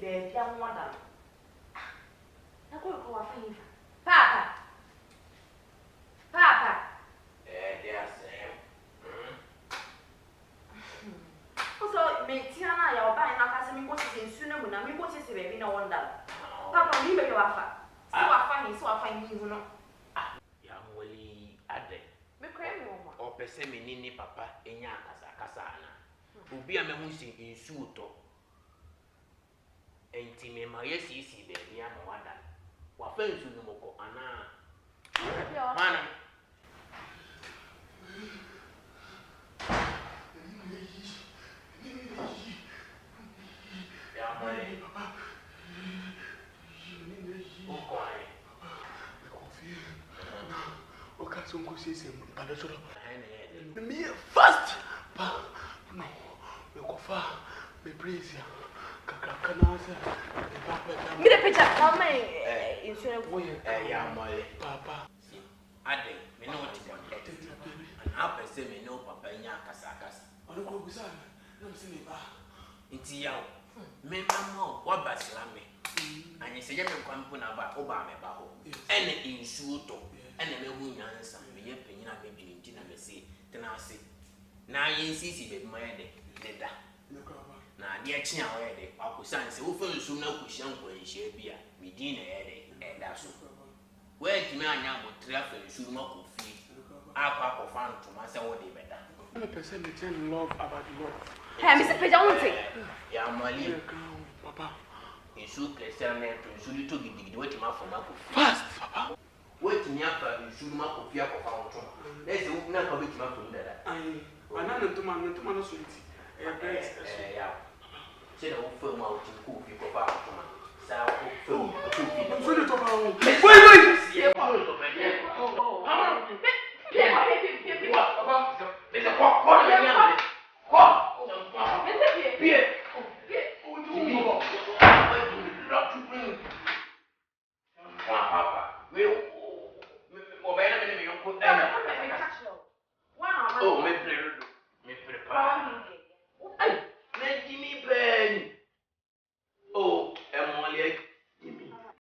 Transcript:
baby, I'm one down. I go to our favor. Papa! Papa! Yes, So, me, Tiana, you're buying a casting what is in sooner when I'm going to see baby no wonder. Papa, leave your offer. So I find you know. Young Willie Ade. Me cram or Pessemini papa, in Yakasa Casana. Who be a memusi in Suto. And Timmy, my yes, easy, baby, I'm one that. What friends you know, Anna? Mana. Me fast, no, we go far, me praise ya. Me the picture, tell me, insurance. Papa, Ade, me know what you want, and I say me know Papa in Yakasakas. I don't go beside me, I'm saying, It's yaw. Me mamma, what baslame? And you say, you come put about Obama Baho, and in Suto, and the moon answer, me a penny, I may be in dinner, me say, then I say, now you see, baby, my head, Leda. Now, dear Chia, I could sign, so first, soon no cushion when she appear, me dinner headache, and that's all. Where do me now would travel, should not fee? I pack of fun to myself, they better. I'm a person that love about love. Hey, Mr. Pejonte. Yeah, my dear, Papa. in soup, Christian, to you to be waiting for my Fast, Papa. Wait me up, you should not of your fountain. There's not a bit of that. I'm not to man, sweet. Yeah. Say the old firm out in cook, you go back to my sour film. Oh,